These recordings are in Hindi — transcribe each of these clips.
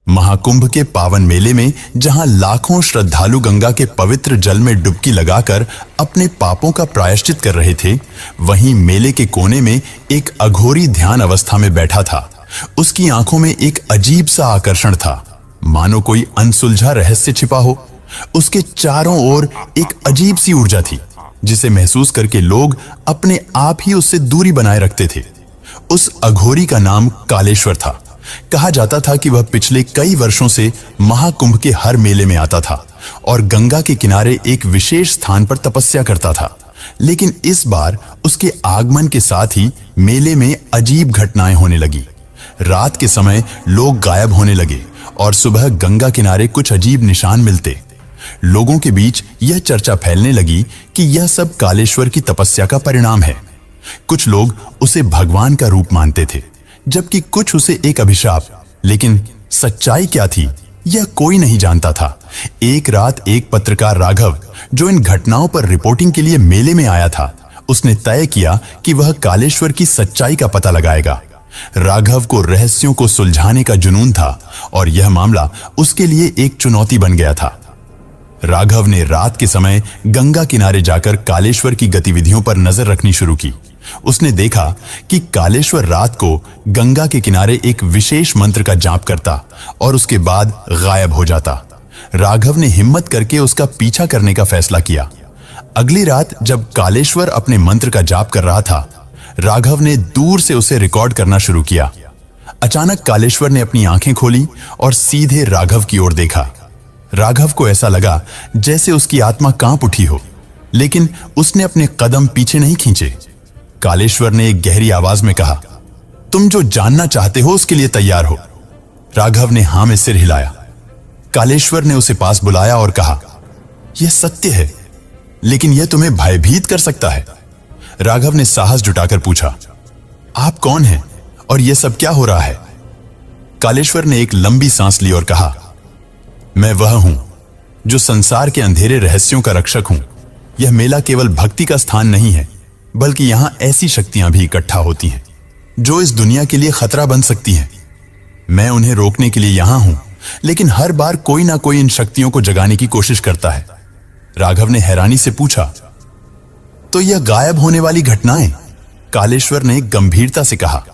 महाकुंभ के पावन मेले में जहां लाखों श्रद्धालु गंगा के पवित्र जल में डुबकी लगाकर अपने पापों का प्रायश्चित कर रहे थे, वहीं मेले के कोने में एक अघोरी ध्यान अवस्था में बैठा था। उसकी आंखों में एक अजीब सा आकर्षण था, मानो कोई अनसुलझा रहस्य छिपा हो। उसके चारों ओर एक अजीब सी ऊर्जा थी, जिसे महसूस करके लोग अपने आप ही उससे दूरी बनाए रखते थे। उस अघोरी का नाम कालेश्वर था। कहा जाता था कि वह पिछले कई वर्षों से महाकुंभ के हर मेले में आता था और गंगा के किनारे एक विशेष स्थान पर तपस्या करता था। लेकिन इस बार उसके आगमन के साथ ही मेले में अजीब घटनाएं होने लगी। रात के समय लोग गायब होने लगे और सुबह गंगा किनारे कुछ अजीब निशान मिलते। लोगों के बीच यह चर्चा फैलने लगी कि यह सब कालेश्वर की तपस्या का परिणाम है। कुछ लोग उसे भगवान का रूप मानते थे, जबकि कुछ उसे एक अभिशाप। लेकिन सच्चाई क्या थी, यह कोई नहीं जानता था। एक रात एक पत्रकार राघव, जो इन घटनाओं पर रिपोर्टिंग के लिए मेले में आया था, उसने तय किया कि वह कालेश्वर की सच्चाई का पता लगाएगा। राघव को रहस्यों को सुलझाने का जुनून था और यह मामला उसके लिए एक चुनौती बन गया था। राघव ने रात के समय गंगा किनारे जाकर कालेश्वर की गतिविधियों पर नजर रखनी शुरू की। उसने देखा कि कालेश्वर रात को गंगा के किनारे एक विशेष मंत्र का जाप करता और उसके बाद गायब हो जाता। राघव ने हिम्मत करके उसका पीछा करने का फैसला किया। अगली रात जब कालेश्वर अपने मंत्र का जाप कर रहा था, राघव ने दूर से उसे रिकॉर्ड करना शुरू किया। अचानक कालेश्वर ने अपनी आंखें खोली और सीधे राघव की ओर देखा। राघव को ऐसा लगा जैसे उसकी आत्मा कांप उठी हो, लेकिन उसने अपने कदम पीछे नहीं खींचे। कालेश्वर ने एक गहरी आवाज में कहा, तुम जो जानना चाहते हो उसके लिए तैयार हो? राघव ने हां में सिर हिलाया। कालेश्वर ने उसे पास बुलाया और कहा, यह सत्य है, लेकिन यह तुम्हें भयभीत कर सकता है। राघव ने साहस जुटाकर पूछा, आप कौन हैं और यह सब क्या हो रहा है? कालेश्वर ने एक लंबी सांस ली और कहा, मैं वह हूं जो संसार के अंधेरे रहस्यों का रक्षक हूं। यह मेला केवल भक्ति का स्थान नहीं है, बल्कि यहां ऐसी शक्तियां भी इकट्ठा होती हैं जो इस दुनिया के लिए खतरा बन सकती हैं। मैं उन्हें रोकने के लिए यहां हूं, लेकिन हर बार कोई ना कोई इन शक्तियों को जगाने की कोशिश करता है। राघव ने हैरानी से पूछा, तो यह गायब होने वाली घटनाएं? कालेश्वर ने गंभीरता से कहा,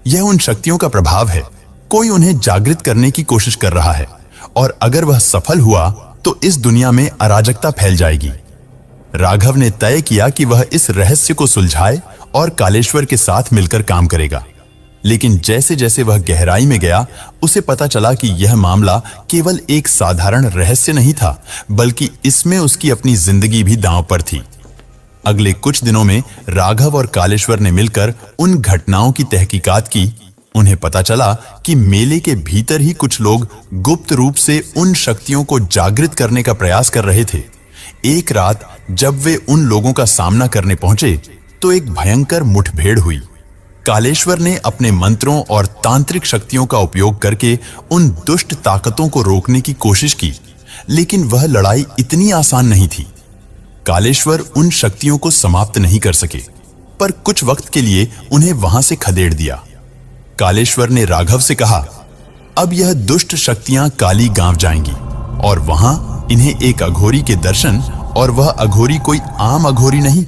यह उन शक्तियों का प्रभाव है। कोई उन्हें जागृत करने की कोशिश कर रहा है और अगर वह सफल हुआ तो इस दुनिया में अराजकता फैल जाएगी। राघव ने तय किया कि वह इस रहस्य को सुलझाए और कालेश्वर के साथ मिलकर काम करेगा। लेकिन जैसे जैसे वह गहराई में गया, उसे पता चला कि यह मामला केवल एक साधारण रहस्य नहीं था, बल्कि इसमें उसकी अपनी जिंदगी भी दांव पर थी। अगले कुछ दिनों में राघव और कालेश्वर ने मिलकर उन घटनाओं की तहकीकात की। उन्हें पता चला कि मेले के भीतर ही कुछ लोग गुप्त रूप से उन शक्तियों को जागृत करने का प्रयास कर रहे थे। एक रात जब वे उन लोगों का सामना करने पहुंचे, तो एक भयंकर मुठभेड़ हुई। कालेश्वर ने अपने मंत्रों और तांत्रिक शक्तियों का उपयोग करके उन दुष्ट ताकतों को रोकने की कोशिश की, लेकिन वह लड़ाई इतनी आसान नहीं थी। कालेश्वर उन शक्तियों को समाप्त नहीं कर सके, पर कुछ वक्त के लिए उन्हें वहां से खदेड़ दिया। कालेश्वर ने राघव से कहा, अब यह दुष्ट शक्तियां काली गांव जाएंगी और वहां इन्हें एक अघोरी के दर्शन, और वह अघोरी कोई आम अघोरी नहीं,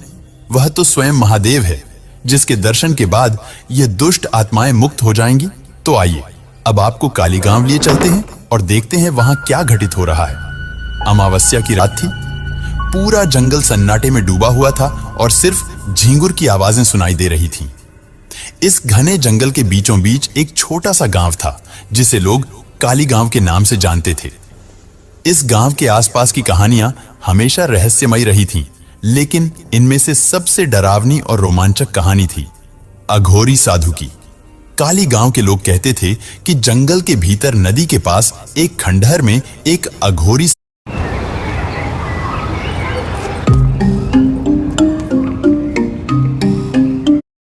वह तो स्वयं महादेव है, जिसके दर्शन के बाद ये दुष्ट आत्माएं मुक्त हो जाएंगी। तो आइए अब आपको काली गांव लिए चलते हैं और देखते हैं वहां क्या घटित हो रहा है। अमावस्या की रात थी। पूरा जंगल सन्नाटे में डूबा हुआ था और सिर्फ झींगुर की आवाजें सुनाई दे रही थीं। इस घने जंगल के बीचों बीच एक छोटा सा गांव था, जिसे लोग काली गांव के नाम से जानते थे। इस गांव के आसपास की कहानियां हमेशा रहस्यमयी रही थीं, लेकिन इनमें से सबसे डरावनी और रोमांचक कहानी थी अघोरी साधु की। काली गांव के लोग कहते थे कि जंगल के भीतर नदी के पास एक खंडहर में एक अघोरी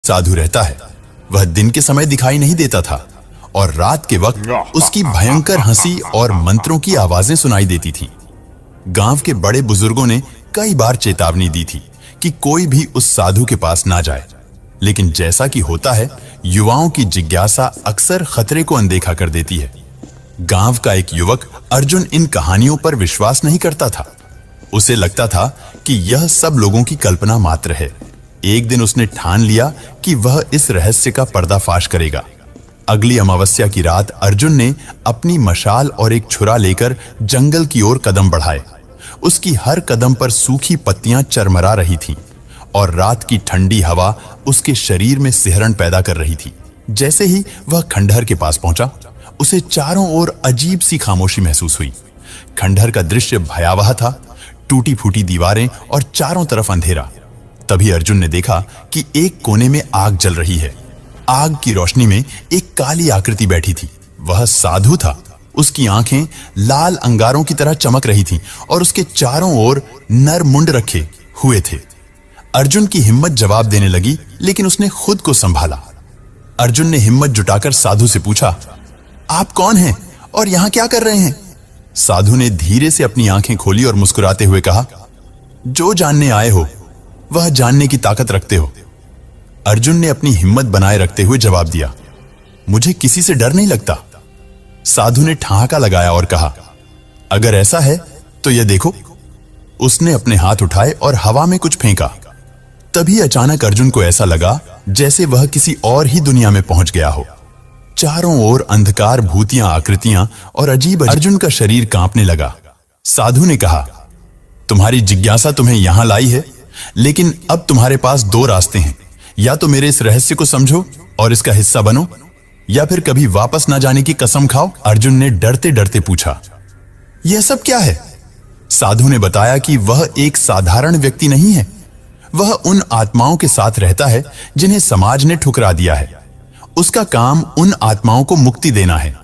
साधु रहता है। वह दिन के समय दिखाई नहीं देता था और रात के वक्त उसकी भयंकर हंसी और मंत्रों की आवाजें सुनाई देती थीं। गांव के बड़े बुजुर्गों ने कई बार चेतावनी दी थी कि कोई भी उस साधु के पास ना जाए, लेकिन जैसा कि होता है, युवाओं की जिज्ञासा अक्सर खतरे को अनदेखा कर देती है। गांव का एक युवक अर्जुन इन कहानियों पर विश्वास नहीं करता था। उसे लगता था कि यह सब लोगों की कल्पना मात्र है। एक दिन उसने ठान लिया कि वह इस रहस्य का पर्दाफाश करेगा। अगली अमावस्या की रात अर्जुन ने अपनी मशाल और एक छुरा लेकर जंगल की ओर कदम बढ़ाए। उसकी हर कदम पर सूखी पत्तियां चरमरा रही थीं और रात की ठंडी हवा उसके शरीर में सिहरन पैदा कर रही थी। जैसे ही वह खंडहर के पास पहुंचा, उसे चारों ओर अजीब सी खामोशी महसूस हुई। खंडहर का दृश्य भयावह था, टूटी फूटी दीवारें और चारों तरफ अंधेरा। तभी अर्जुन ने देखा कि एक कोने में आग जल रही है। आग की रोशनी में एक काली आकृति बैठी थी। वह साधु था। उसकी आंखें लाल अंगारों की तरह चमक रही थीं और उसके चारों ओर नर मुंड रखे हुए थे। अर्जुन की हिम्मत जवाब देने लगी, लेकिन उसने खुद को संभाला। अर्जुन ने हिम्मत जुटाकर साधु से पूछा, आप कौन हैं और यहां क्या कर रहे हैं? साधु ने धीरे से अपनी आंखें खोली और मुस्कुराते हुए कहा, जो जानने आए हो वह जानने की ताकत रखते हो। अर्जुन ने अपनी हिम्मत बनाए रखते हुए जवाब दिया, मुझे किसी से डर नहीं लगता। साधु ने ठहाका लगाया और कहा, अगर ऐसा है तो यह देखो। उसने अपने हाथ उठाए और हवा में कुछ फेंका। तभी अचानक अर्जुन को ऐसा लगा जैसे वह किसी और ही दुनिया में पहुंच गया हो। चारों ओर अंधकार, भूतियां, आकृतियां और अजीब। अर्जुन का शरीर कांपने लगा। साधु ने कहा, तुम्हारी जिज्ञासा तुम्हें यहां लाई है, लेकिन अब तुम्हारे पास दो रास्ते हैं। या तो मेरे इस रहस्य को समझो और इसका हिस्सा बनो, या फिर कभी वापस ना जाने की कसम खाओ। अर्जुन ने डरते डरते पूछा, यह सब क्या है? साधु ने बताया कि वह एक साधारण व्यक्ति नहीं है। वह उन आत्माओं के साथ रहता है जिन्हें समाज ने ठुकरा दिया है। उसका काम उन आत्माओं को मुक्ति देना है,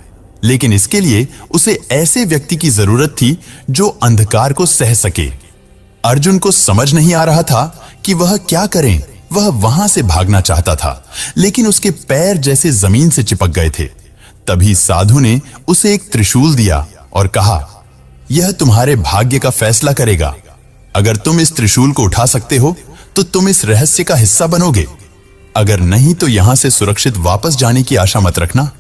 लेकिन इसके लिए उसे ऐसे व्यक्ति की जरूरत थी जो अंधकार को सह सके। अर्जुन को समझ नहीं आ रहा था कि वह क्या करें। वह वहां से भागना चाहता था, लेकिन उसके पैर जैसे जमीन से चिपक गए थे। तभी साधु ने उसे एक त्रिशूल दिया और कहा, यह तुम्हारे भाग्य का फैसला करेगा। अगर तुम इस त्रिशूल को उठा सकते हो तो तुम इस रहस्य का हिस्सा बनोगे, अगर नहीं तो यहां से सुरक्षित वापस जाने की आशा मत रखना।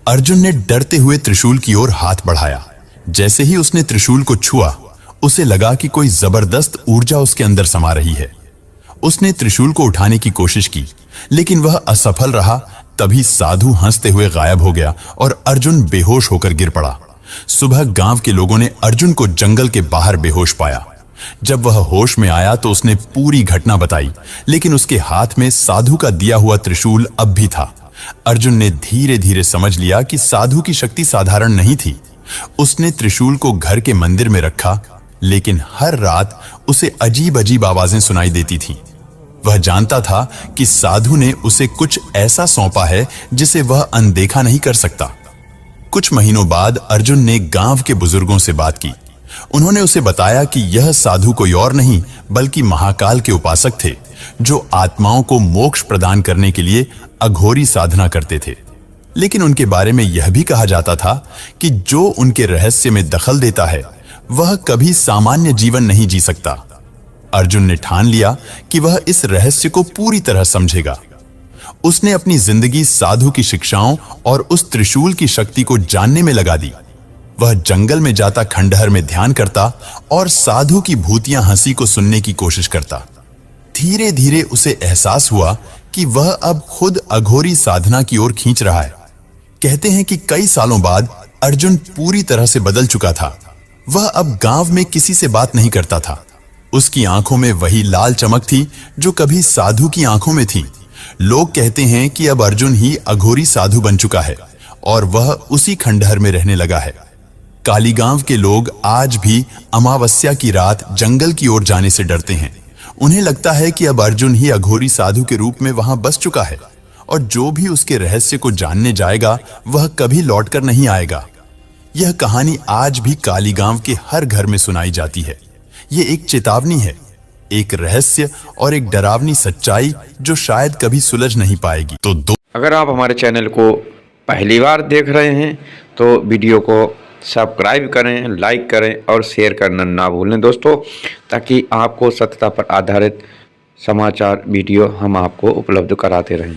अर्जुन ने डरते हुए त्रिशूल की ओर हाथ बढ़ाया। जैसे ही उसने त्रिशूल को छुआ, उसे लगा कि कोई जबरदस्त ऊर्जा उसके अंदर समा रही है। उसने त्रिशूल को उठाने की कोशिश की, लेकिन वह असफल रहा। तभी साधु हंसते हुए गायब हो गया और अर्जुन बेहोश होकर गिर पड़ा। सुबह गांव के लोगों ने अर्जुन को जंगल के बाहर बेहोश पाया। जब वह होश में आया तो उसने पूरी घटना बताई, लेकिन उसके हाथ में साधु का दिया हुआ त्रिशूल अब भी था। अर्जुन ने धीरे धीरे समझ लिया कि साधु की शक्ति साधारण नहीं थी। उसने त्रिशूल को घर के मंदिर में रखा, लेकिन हर रात उसे अजीब अजीब आवाजें सुनाई देती थीं। वह जानता था कि साधु ने उसे कुछ ऐसा सौंपा है जिसे वह अनदेखा नहीं कर सकता। कुछ महीनों बाद अर्जुन ने गांव के बुजुर्गों से बात की। उन्होंने उसे बताया कि यह साधु कोई और नहीं बल्कि महाकाल के उपासक थे, जो आत्माओं को मोक्ष प्रदान करने के लिए अघोरी साधना करते थे। लेकिन उनके बारे में यह भी कहा जाता था कि जो उनके रहस्य में दखल देता है वह कभी सामान्य जीवन नहीं जी सकता। अर्जुन ने ठान लिया कि वह इस रहस्य को पूरी तरह समझेगा। उसने अपनी जिंदगी साधु की शिक्षाओं और उस त्रिशूल की शक्ति को जानने में लगा दी। वह जंगल में जाता, खंडहर में ध्यान करता और साधु की भूतियां हंसी को सुनने की कोशिश करता। धीरे धीरे उसे एहसास हुआ कि वह अब खुद अघोरी साधना की ओर खींच रहा है। कहते हैं कि कई सालों बाद अर्जुन पूरी तरह से बदल चुका था। वह अब गांव में किसी से बात नहीं करता था। उसकी आंखों में वही लाल चमक थी जो कभी साधु की आंखों में थी। लोग कहते हैं कि अब अर्जुन ही अघोरी साधु बन चुका है और वह उसी खंडहर में रहने लगा है। कालीगांव के लोग आज भी अमावस्या की रात जंगल की ओर जाने से डरते हैं। उन्हें लगता है कि अब अर्जुन ही अघोरी साधु के रूप में वहां बस चुका है और जो भी उसके रहस्य को जानने जाएगा वह कभी लौटकर नहीं आएगा। यह कहानी आज भी कालीगांव के हर घर में सुनाई जाती है। ये एक चेतावनी है, एक रहस्य और एक डरावनी सच्चाई जो शायद कभी सुलझ नहीं पाएगी। तो अगर आप हमारे चैनल को पहली बार देख रहे हैं तो वीडियो को सब्सक्राइब करें, लाइक करें और शेयर करना ना भूलें दोस्तों, ताकि आपको सत्यता पर आधारित समाचार वीडियो हम आपको उपलब्ध कराते रहें।